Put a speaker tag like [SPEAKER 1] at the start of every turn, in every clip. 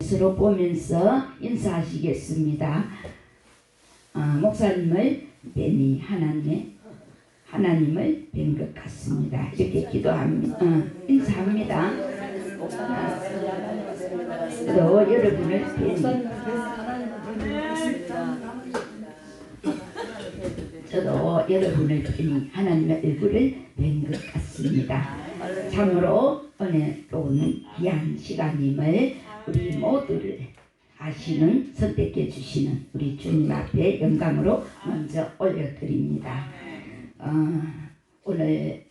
[SPEAKER 1] 서로 보면서 인사하시겠습니다. 목사님을 뵈니 하나님을 뵌 것 같습니다. 이렇게 기도합니다. 인사합니다. 또 여러분을 뵈니 저도 여러분을 뵈니 하나님의 얼굴을 뵌 것 같습니다. 참으로 은혜로운 귀한 시간임을 우리 모두를 아시는, 선택해 주시는 우리 주님 앞에 영광으로 먼저 올려드립니다. 오늘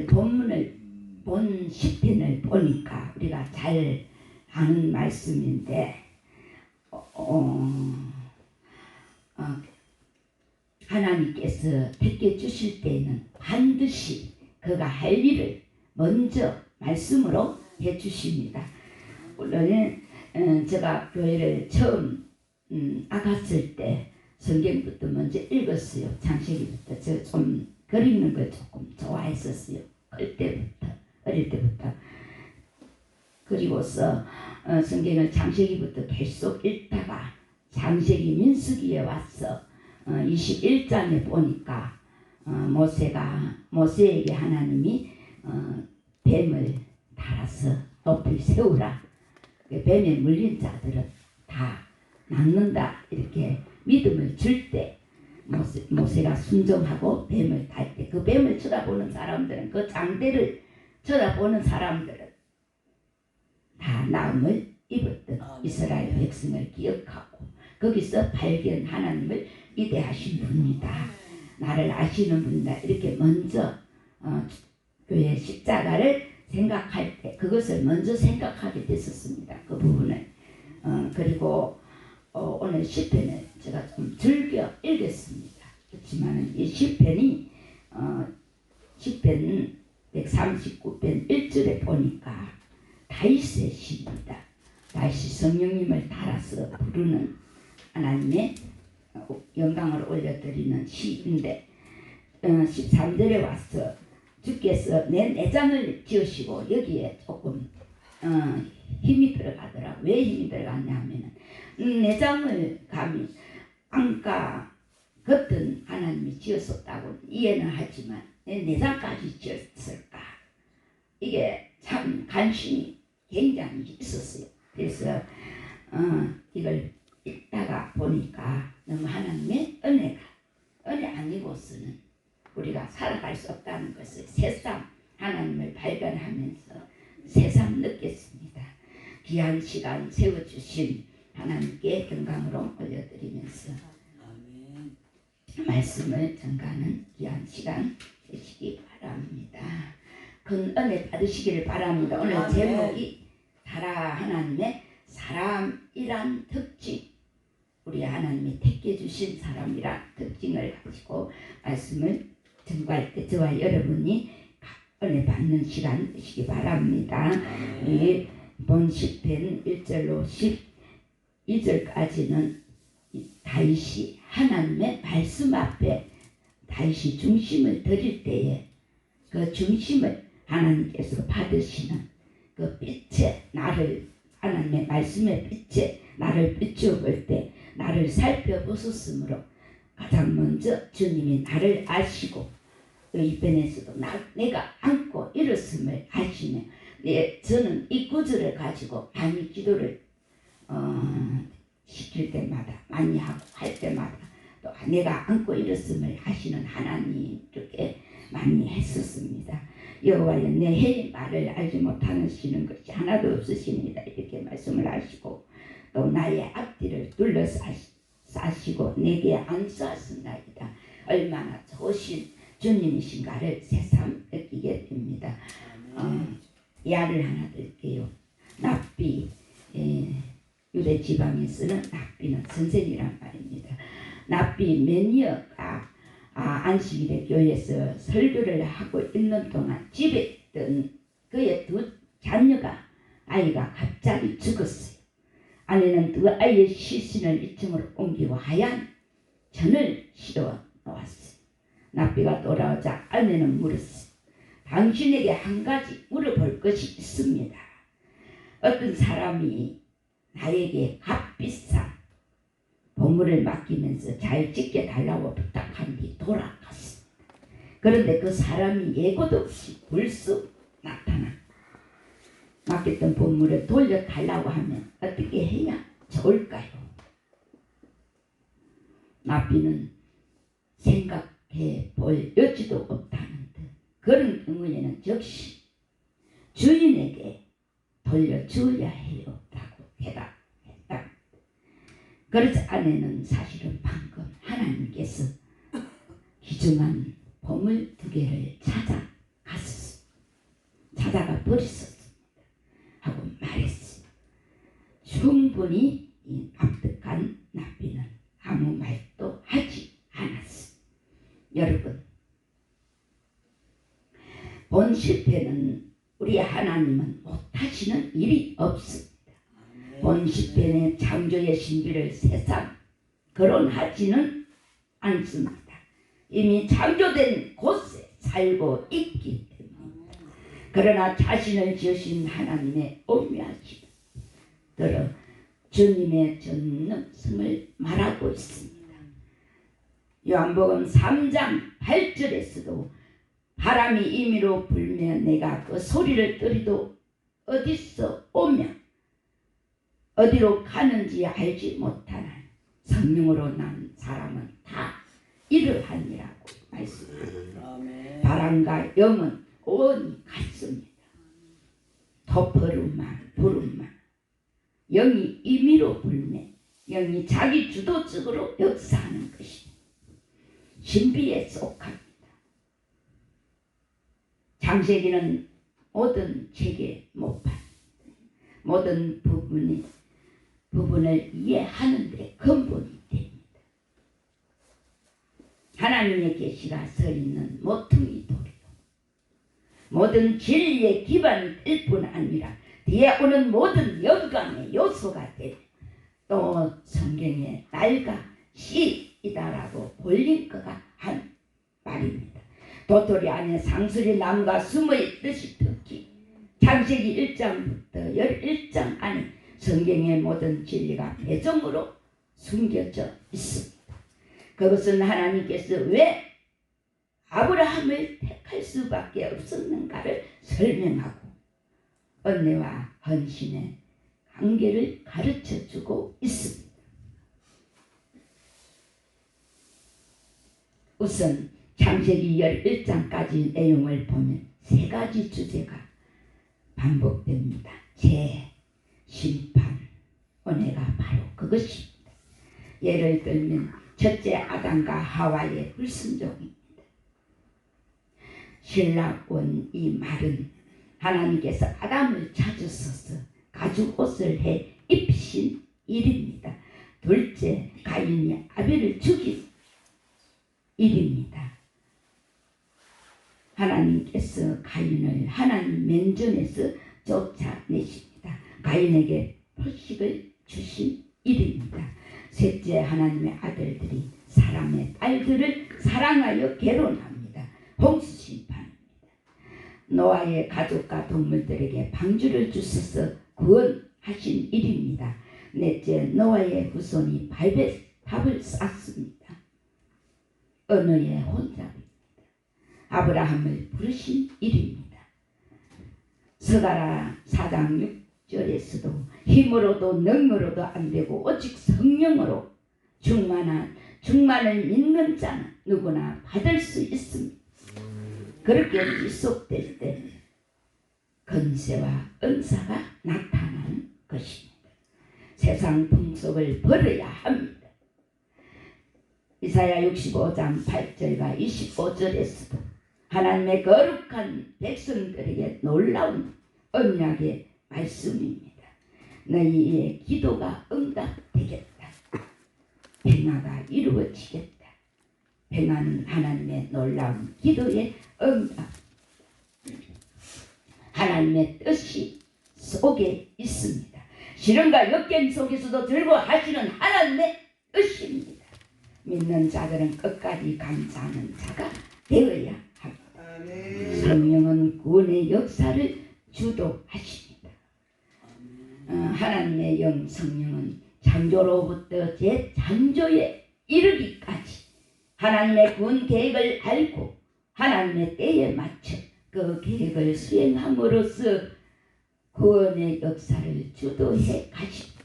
[SPEAKER 1] 본문을 본 시편을 보니까 우리가 잘 아는 말씀인데 하나님께서 택해 주실 때에는 반드시 그가 할 일을 먼저 말씀으로 해 주십니다. 물론 제가 교회를 처음 나갔을 때 성경부터 먼저 읽었어요. 창세기부터. 제가 좀 그리는 걸 조금 좋아했었어요. 어릴 때부터. 그리고서 성경을 창세기부터 계속 읽다가 창세기 민수기에 와서 21장에 보니까 모세에게 하나님이 뱀을 달아서 높이 세우라. 뱀에 물린 자들은 다 낫는다. 이렇게 믿음을 줄 때 모세가 순종하고 뱀을 탈 때 그 뱀을 쳐다보는 사람들은, 그 장대를 쳐다보는 사람들은 다 나음을 입었던 이스라엘 백성을 기억하고 거기서 발견 하나님을 위대하신 분이다. 나를 아시는 분이다. 이렇게 먼저 교회 십자가를 생각할 때 그것을 먼저 생각하게 됐었습니다. 그 부분을. 그리고 오늘 시편을 제가 좀 즐겨 읽겠습니다. 그렇지만 이 시편이 시편 139편 1절에 보니까 다윗의 시입니다. 다윗이 성령님을 따라서 부르는 하나님의 영광을 올려드리는 시인데 13절에 와서 주께서 내 내장을 지으시고, 여기에 조금 힘이 들어가더라. 왜 힘이 들어갔냐 하면은 내장을 감히 안과 겉은 하나님이 지었었다고 이해는 하지만 내 내장까지 지었을까, 이게 참 관심이 굉장히 있었어요. 그래서 이걸 읽다가 보니까 너무 하나님의 은혜 아니고서는 우리가 살아갈 수 없다는 것을 새삼 하나님을 발견하면서 새삼 느꼈습니다. 귀한 시간 세워주신 하나님께 영광으로 올려드리면서 말씀을 전가하는 귀한 시간 되시기 바랍니다. 큰 은혜 받으시기를 바랍니다. 오늘 제목이 하나님의 사람이란 특징, 우리 하나님이 택해 주신 사람이란 특징을 가지고 말씀을 전가할 때 저와 여러분이 은혜 받는 시간 되시기 바랍니다. 우리 본 시편 1절로 12절까지는 다윗이 하나님의 말씀 앞에 다윗이 중심을 드릴 때에 그 중심을 하나님께서 받으시는 그 빛에 하나님의 말씀의 빛에 나를 비추어볼 때 나를 살펴보셨으므로 가장 먼저 주님이 나를 아시고 이 편에서도 내가 안고 일었음을 아시며 저는 이 구절을 가지고 많이 기도를 시킬 때마다 많이 하고 할 때마다 또 내가 안고 일었음을 하시는 하나님 이렇게 많이 했었습니다. 여호와여 내 해 말을 알지 못하시는 것이 하나도 없으십니다. 이렇게 말씀을 하시고 또 나의 앞뒤를 둘러싸시고 내게 안수하셨나이다. 얼마나 좋으신 주님이신가를 새삼 느끼게 됩니다. 야를 하나 들게요. 납비, 유대 지방에 쓰는 납비는 선생이란 말입니다. 납비 매니어가 안식일에 교회에서 설교를 하고 있는 동안 집에 있던 그의 두 아이가 갑자기 죽었어요. 아내는 두 아이의 시신을 2층으로 옮기고 하얀 전을 씌워 놓았어요. 납비가 돌아오자 아내는 물었어요. 당신에게 한 가지 물어볼 것이 있습니다. 어떤 사람이 나에게 값비싼 보물을 맡기면서 잘 지켜달라고 부탁한 뒤 돌아갔습니다. 그런데 그 사람이 예고도 없이 불쑥 나타나 맡겼던 보물을 돌려달라고 하면 어떻게 해야 좋을까요? 납비는 생각해 볼 여지도 없다는 듯 그런 경우에는 즉시 주인에게 돌려주어야 해요 라고 대답했다. 그래서 아내는 사실은 방금 하나님께서 귀중한 보물 2개를 찾아가 버리셨습니다 하고 말했습니다. 충분히 납득한 납비는 아무 말도 하지 않았습니다. 여러분, 본 실패는 우리 하나님은 못하시는 일이 없습니다. 본 실패는 창조의 신비를 새삼 거론하지는 않습니다. 이미 창조된 곳에 살고 있기 때문입니다. 그러나 자신을 지으신 하나님의 오묘하심을 들어 주님의 전능성을 말하고 있습니다. 요한복음 3장 8절에서도 바람이 임의로 불면 내가 그 소리를 들어도 어디서 오며 어디로 가는지 알지 못하나 성령으로 난 사람은 다 이러하니라고 말씀합니다. 바람과 영은 온이 같습니다. 토퍼름만 부름만 영이 임의로 불매 영이 자기 주도적으로 역사하는 것입니다. 신비에 속합니다. 창세기는 모든 책의 모판, 모든 부분을 이해하는 데 근본이 됩니다. 하나님의 계시가 서있는 모퉁이 돌이요 모든 진리의 기반이 될 뿐 아니라 뒤에 오는 모든 영광의 요소가 되며 또 성경에 날과 씨이다라고 불린 거가 한 말입니다. 도토리 안에 상수리 나무가 숨어있듯이 특히 창세기 1장부터 11장 안에 성경의 모든 진리가 배정으로 숨겨져 있습니다. 그것은 하나님께서 왜 아브라함을 택할 수밖에 없었는가를 설명하고 은혜와 헌신의 관계를 가르쳐주고 있습니다. 우선 창세기 11장까지 내용을 보면 3가지 주제가 반복됩니다. 죄, 심판, 은혜가 바로 그것입니다. 예를 들면 첫째 아담과 하와의 불순종입니다. 신라권 이 말은 하나님께서 아담을 찾으셔서 가죽옷을 해 입히신 일입니다. 둘째 가인이 아벨을 죽인 일입니다. 하나님께서 가인을 하나님 면전에서 쫓아내십니다. 가인에게 표식을 주신 일입니다. 셋째 하나님의 아들들이 사람의 딸들을 사랑하여 결혼합니다. 홍수 심판입니다. 노아의 가족과 동물들에게 방주를 주셔서 구원하신 일입니다. 넷째 노아의 후손이 밥을 쌓습니다. 언어의 혼잡입니다. 아브라함을 부르신 일입니다. 스가랴 4장 6절에서도 힘으로도 능으로도 안되고 오직 성령으로 충만을 믿는 자는 누구나 받을 수 있습니다. 그렇게 지속될 때 건세와 은사가 나타나는 것입니다. 세상 풍속을 버려야 합니다. 이사야 65장 8절과 25절에서도 하나님의 거룩한 백성들에게 놀라운 언약의 말씀입니다. 너희의 기도가 응답되겠다. 평화가 이루어지겠다. 평화는 하나님의 놀라운 기도의 응답. 하나님의 뜻이 속에 있습니다. 시련과 역경 속에서도 즐거워하시는 하나님의 뜻입니다. 믿는 자들은 끝까지 감사하는 자가 되어야 합니다. 성령은 구원의 역사를 주도하십니다. 하나님의 영 성령은 창조로부터 재창조에 이르기까지 하나님의 구원 계획을 알고 하나님의 때에 맞춰 그 계획을 수행함으로써 구원의 역사를 주도해 가십니다.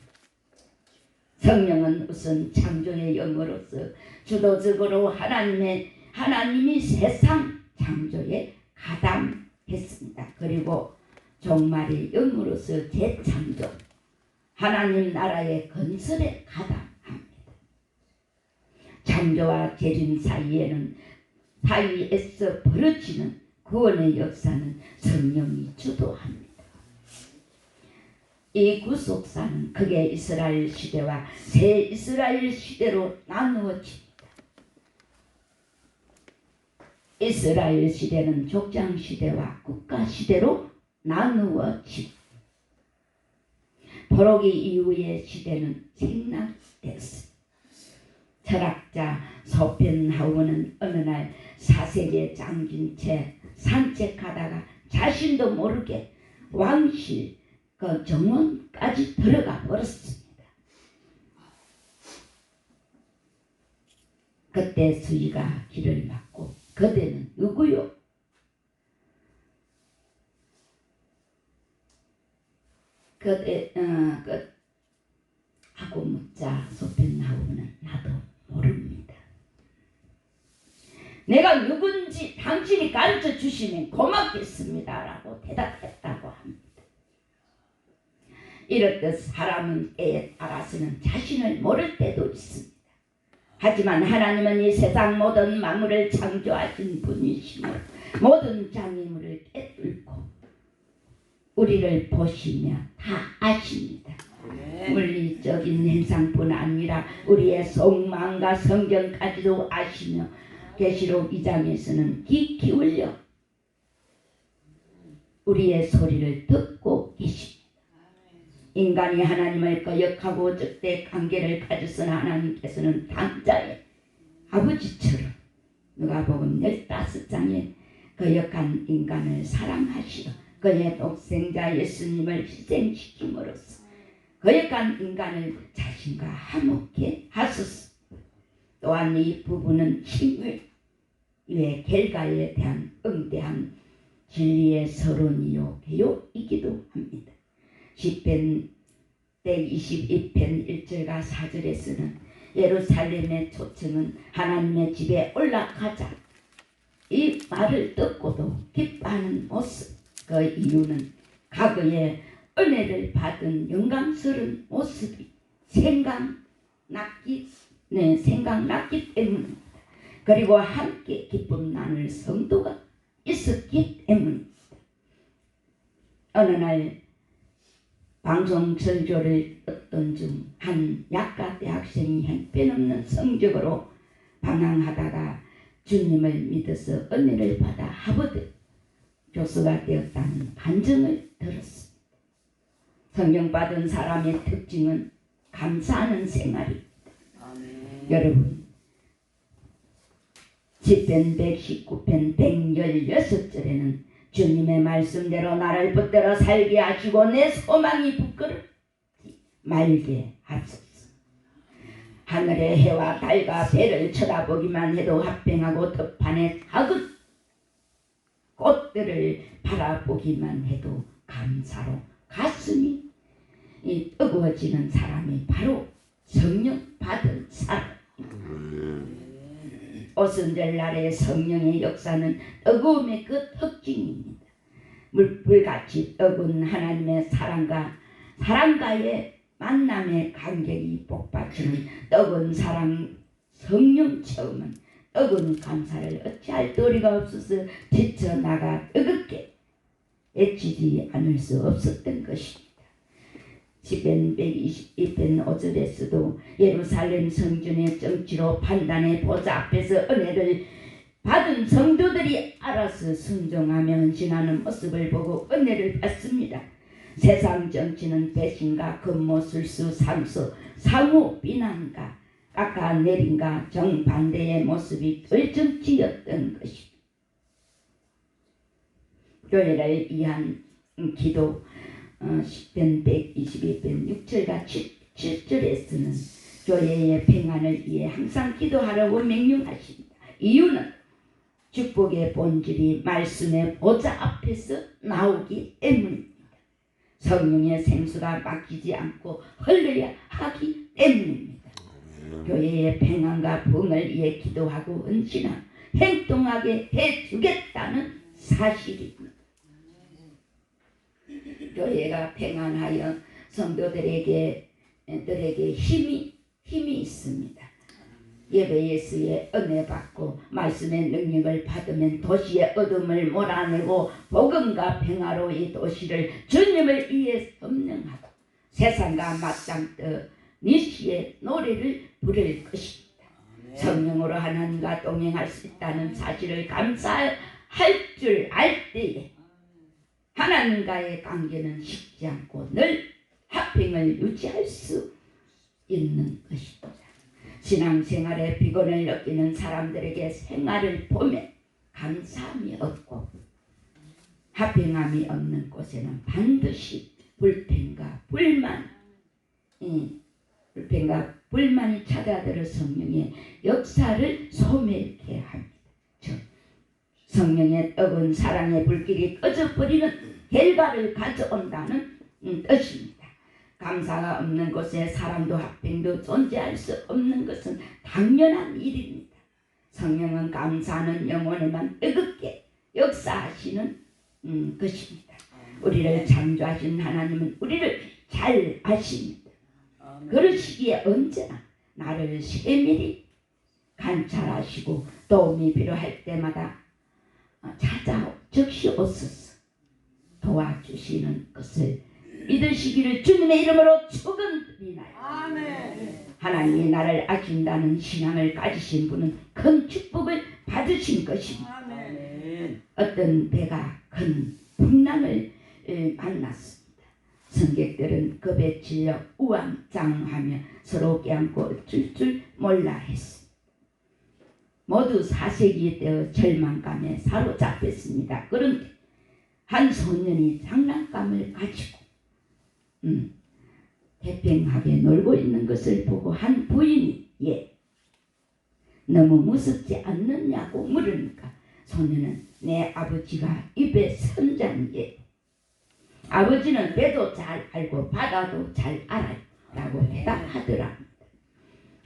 [SPEAKER 1] 성령은 우선 창조의 영으로서 주도적으로 하나님이 세상 창조에 가담했습니다. 그리고 종말의 영으로서 재창조, 하나님 나라의 건설에 가담합니다. 창조와 재림 사이에서 벌어지는 구원의 역사는 성령이 주도합니다. 이 구속사는 크게 이스라엘 시대와 새 이스라엘 시대로 나누어집니다. 이스라엘 시대는 족장 시대와 국가 시대로 나누어집니다. 포로기 이후의 시대는 생략됐습니다. 철학자 소펜하우어는 어느 날 사색에 잠긴 채 산책하다가 자신도 모르게 왕실 그 정원까지 들어가 버렸습니다. 그때 수위가 길을 막고 그대는 누구요? 하고 묻자 소펜하우어는 나도 모릅니다. 내가 누군지 당신이 가르쳐 주시면 고맙겠습니다 라고 대답했다고 합니다. 이렇듯 사람은 때에 따라서는 자신을 모를 때도 있습니다. 하지만 하나님은 이 세상 모든 만물을 창조하신 분이시며 모든 장애물을 꿰뚫고 우리를 보시며 다 아십니다. 물리적인 현상뿐 아니라 우리의 속마음과 성경까지도 아시며 계시록 2장에서는 귀 기울여 우리의 소리를 듣고 계십니다. 인간이 하나님을 거역하고 적대 관계를 가졌은 하나님께서는 당자의 아버지처럼 누가복음 15장에 거역한 인간을 사랑하시어 그의 독생자 예수님을 희생시킴으로써 거역한 인간을 자신과 화목케 하소서. 또한 이 부분은 친밀의 결과에 대한 응대한 진리의 서론이요 교육이기도 합니다. 시편 122편 1절과 4절에서는 예루살렘의 초청은 하나님의 집에 올라가자 이 말을 듣고도 기뻐하는 모습, 그 이유는 과거에 은혜를 받은 영광스러운 모습이 생각났기 때문입니다. 그리고 함께 기쁨 나눌 성도가 있었기 때문입니다. 어느 날 방송 설교를 듣던 중 한 약가 대학생이 형편없는 성적으로 방황하다가 주님을 믿어서 은혜를 받아 하버드 교수가 되었다는 간증을 들었습니다. 성경 받은 사람의 특징은 감사하는 생활입니다. 여러분, 시편 119편 116절에는 주님의 말씀대로 나를 붙들어 살게 하시고 내 소망이 부끄럽지 말게 하소서. 하늘의 해와 달과 별을 쳐다보기만 해도 화평하고 들판의 작은 꽃들을 바라보기만 해도 감사로 가슴이 뜨거워지는 사람이 바로 성령 받은 사람. 오순절날의 성령의 역사는 뜨거움의 그 특징입니다. 물불같이 뜨거운 하나님의 사랑과의 만남의 간격이 복받치는 뜨거운 사랑 성령 체험은 뜨거운 감사를 어찌할 도리가 없어서 지쳐나가 뜨겁게 애치지 않을 수 없었던 것입니다. 시편 122편 5절에서도 예루살렘 성전의 정치로 판단의 보좌 앞에서 은혜를 받은 성도들이 알아서 순종하며 헌신하는 모습을 보고 은혜를 받습니다. 세상 정치는 배신과 급모술수 상수 상호 비난과 깎아내림과 정반대의 모습이 결정치였던 것입니다. 교회를 위한 기도, 10편 122편 6절과 7절에서는 교회의 평안을 위해 항상 기도하라고 명령하십니다. 이유는 축복의 본질이 말씀의 보좌 앞에서 나오기 때문입니다. 성령의 생수가 막히지 않고 흘러야 하기 때문입니다. 교회의 평안과 부흥을 위해 기도하고 헌신하고 행동하게 해주겠다는 사실입니다. 교회가 평안하여 성도들에게 힘이 있습니다. 예배 예수의 은혜 받고 말씀의 능력을 받으면 도시의 어둠을 몰아내고 복음과 평화로 이 도시를 주님을 위해 점령하고 세상과 맞짱떠 니시의 노래를 부를 것입니다. 성령으로 하나님과 동행할 수 있다는 사실을 감사할 줄 알 때에 하나님과의 관계는 식지 않고 늘 화평을 유지할 수 있는 것입니다. 신앙생활에 비곤을 느끼는 사람들에게 생활을 보면 감사함이 없고 화평함이 없는 곳에는 반드시 불평과 불만이 찾아들어 성령의 역사를 소멸케 합니다. 성령의 뜨거운 사랑의 불길이 꺼져버리는 결과를 가져온다는 뜻입니다. 감사가 없는 곳에 사랑도 화평도 존재할 수 없는 것은 당연한 일입니다. 성령은 감사하는 영혼에만 뜨겁게 역사하시는 것입니다. 우리를 창조하신 하나님은 우리를 잘 아십니다. 그러시기에 언제나 나를 세밀히 관찰하시고 도움이 필요할 때마다 적시옵소서 도와주시는 것을 믿으시기를 주님의 이름으로 축원드리나이다. 하나님이 나를 아신다는 신앙을 가지신 분은 큰 축복을 받으신 것입니다. 어떤 배가 큰 풍랑을 만났습니다. 승객들은 겁에 질려 우왕좌왕하며 서로 껴안고 줄 몰라 했습니다. 모두 사색이 되어 절망감에 사로잡혔습니다. 그런데 한 소년이 장난감을 가지고 태평하게 놀고 있는 것을 보고 한 부인이 너무 무섭지 않느냐고 물으니까 소년은 내 아버지가 입에 선장예 아버지는 배도 잘 알고 바다도 잘 알아요 라고 대답하더랍니다.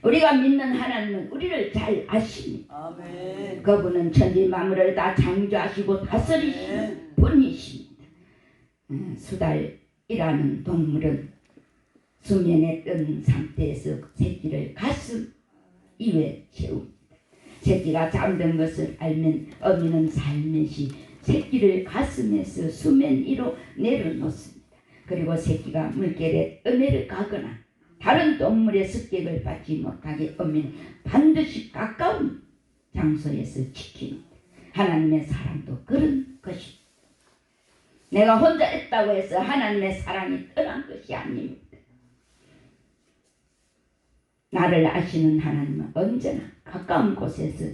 [SPEAKER 1] 우리가 믿는 하나님은 우리를 잘 아십니다. 아멘. 그분은 천지 만물을 다 창조하시고 다스리시는 분이십니다. 수달이라는 동물은 수면에 뜬 상태에서 새끼를 가슴 위에 채웁니다. 새끼가 잠든 것을 알면 어미는 살며시 새끼를 가슴에서 수면 위로 내려놓습니다. 그리고 새끼가 물결에 떠내려 가거나 다른 동물의 습격을 받지 못하게 어미는 반드시 가까운 장소에서 지킵니다. 하나님의 사랑도 그런 것입니다. 내가 혼자 있다고 해서 하나님의 사랑이 떠난 것이 아닙니다. 나를 아시는 하나님은 언제나 가까운 곳에서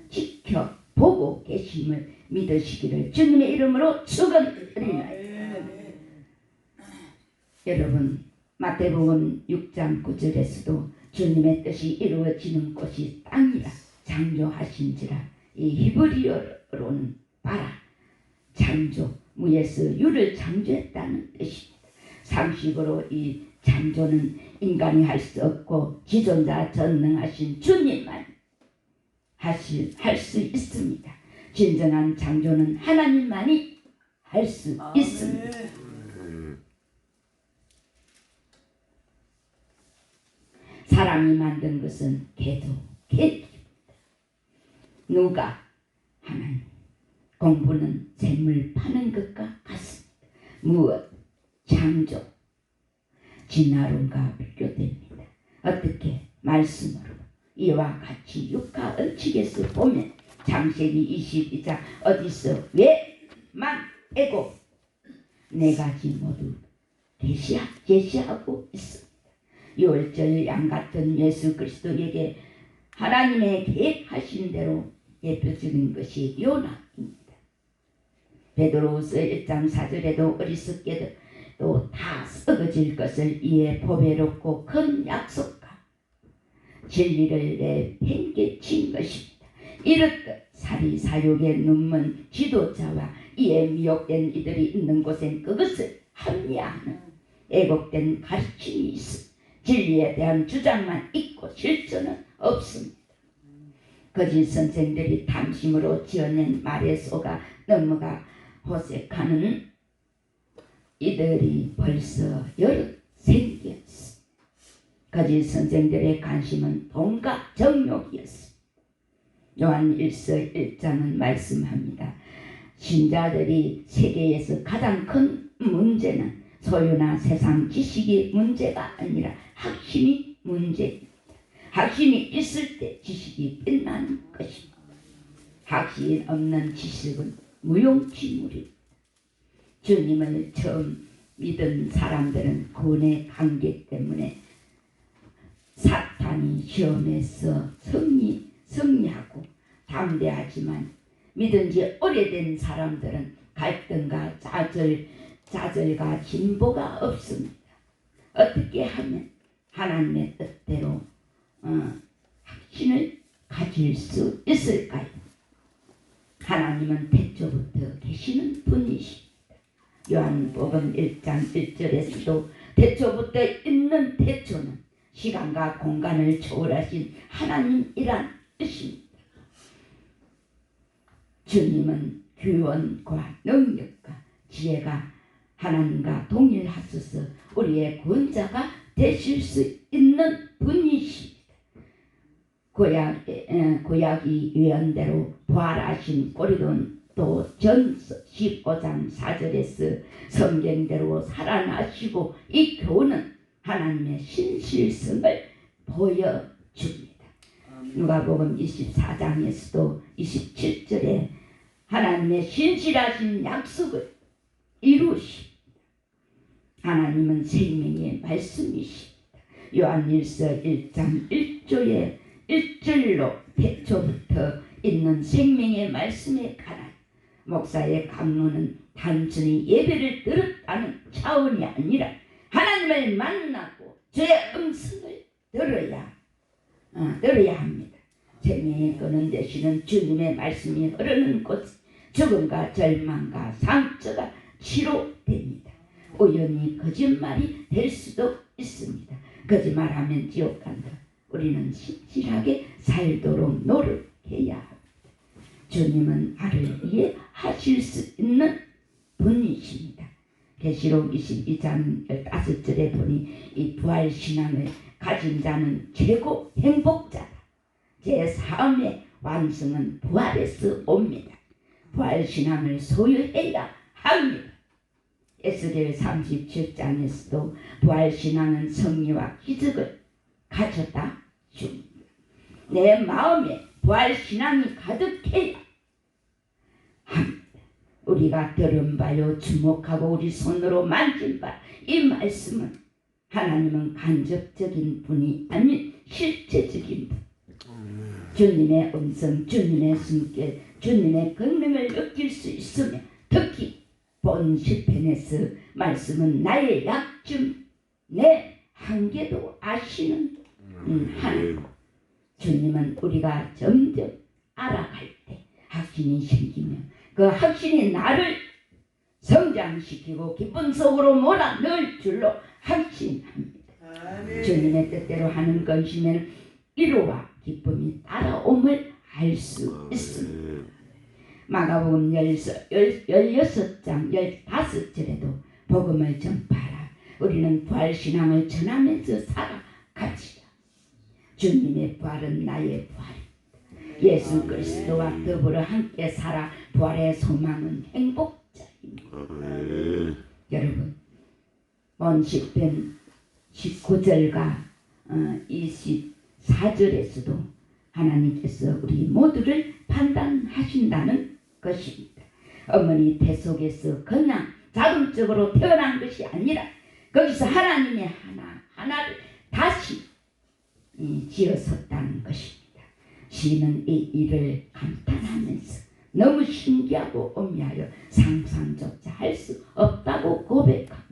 [SPEAKER 1] 지켜보고 계심을 믿으시기를 주님의 이름으로 축원드리나이다. 여러분 마태복음 6장 9절에서도 주님의 뜻이 이루어지는 곳이 땅이라 창조하신지라 이 히브리어로는 바라 창조 무에서 유를 창조했다는 뜻입니다. 상식으로 이 창조는 인간이 할 수 없고 지존자 전능하신 주님만 할 수 있습니다. 진정한 창조는 하나님만이 할 수 있습니다. 사람이 만든 것은 개입니다. 누가 하나님 공부는 재물 파는 것과 같습니다. 무엇 창조 진화론과 비교됩니다. 어떻게 말씀으로 이와 같이 육하 언칙에서 보면 창세기 22장 어디서 왜만 애고 네 가지 모두 계시하고 있습니다. 유월절 양같은 예수 그리스도에게 하나님의 계획하신 대로 대표적인 것이 요나입니다. 베드로후서 1장 4절에도 어리석게도 또 다 썩어질 것을 이에 보배롭고 큰 약속과 진리를 내팽개친 것입니다. 이렇듯 사리사욕에 눈먼 지도자와 이에 미혹된 이들이 있는 곳엔 그것을 합리화하는 애곡된 가르침이 있습니다. 진리에 대한 주장만 있고 실천은 없습니다. 거짓 선생들이 탐심으로 지어낸 말에 속아 넘어가 호색하는 이들이 벌써 여럿 생겼습니다. 거짓 선생들의 관심은 돈과 정욕이었습니다. 요한 1서 1장은 말씀합니다. 신자들이 세계에서 가장 큰 문제는 소유나 세상 지식이 문제가 아니라 확신이 문제입니다. 확신이 있을 때 지식이 빛나는 것입니다. 확신 없는 지식은 무용지물입니다. 주님을 처음 믿은 사람들은 구원의 관계 때문에 사탄이 시험에서 승리하고 담대하지만 믿은 지 오래된 사람들은 갈등과 좌절과 진보가 없습니다. 어떻게 하면 하나님의 뜻대로 확신을 가질 수 있을까요? 하나님은 태초부터 계시는 분이십니다. 요한복음 1장 1절에서도 태초부터 있는 태초는 시간과 공간을 초월하신 하나님이란 뜻입니다. 주님은 규원과 능력과 지혜가 하나님과 동일하셔서 우리의 구원자가 되실 수 있는 분이십니다. 구약이 예언대로 부활하신 고린도 전서 15장 4절에서 성경대로 살아나시고 이 교훈은 하나님의 신실성을 보여줍니다. 누가복음 24장에서도 27절에 하나님의 신실하신 약속을 이루십니다. 하나님은 생명의 말씀이십니다. 요한일서 1장 1절로 태초부터 있는 생명의 말씀에 관한 목사의 강론은 단순히 예배를 들었다는 차원이 아니라 하나님을 만나고 주의 음성을 들어야 합니다. 생명의 근원 되시는 주님의 말씀이 흐르는 곳 죽음과 절망과 상처가 치료됩니다. 우연히 거짓말이 될 수도 있습니다. 거짓말하면 지옥 간다. 우리는 신실하게 살도록 노력해야 합니다. 주님은 나를 위해 하실 수 있는 분이십니다. 계시록 22장 15절에 보니 이 부활신앙을 가진 자는 최고 행복자다. 제 삶의 완성은 부활에서 옵니다. 부활신앙을 소유해야 합니다. 에스겔 37장에서도 부활신앙은 승리와 기적을 가져다 줍니다. 내 마음에 부활신앙이 가득해야 합니다. 우리가 들은 바요 주목하고 우리 손으로 만진 바 이 말씀은 하나님은 간접적인 분이 아닌 실제적인 분. 주님의 음성, 주님의 숨결, 주님의 권능을 느낄 수 있으며 특히 본 시편에서 말씀은 나의 약점, 내 한계도 아시는 하나님. 주님은 우리가 점점 알아갈 때 확신이 생기면 그 확신이 나를 성장시키고 기쁜 속으로 몰아넣을 줄로 확신합니다. 주님의 뜻대로 하는 것이면 위로와 기쁨이 따라옴을 알 수 있습니다. 마가복음 16장 15절에도 복음을 전파하라. 우리는 부활신앙을 전하면서 살아갑시다. 주님의 부활은 나의 부활입니다. 예수 그리스도와 더불어 함께 살아 부활의 소망은 행복자입니다. 여러분, 본 시편 19절과 24절에서도 하나님께서 우리 모두를 판단하신다는 것입니다. 어머니 태 속에서 그냥 자동적으로 태어난 것이 아니라 거기서 하나님의 하나를 다시 지었었다는 것입니다. 시인은 이 일을 감탄하면서 너무 신기하고 엄미하여 상상조차 할 수 없다고 고백합니다.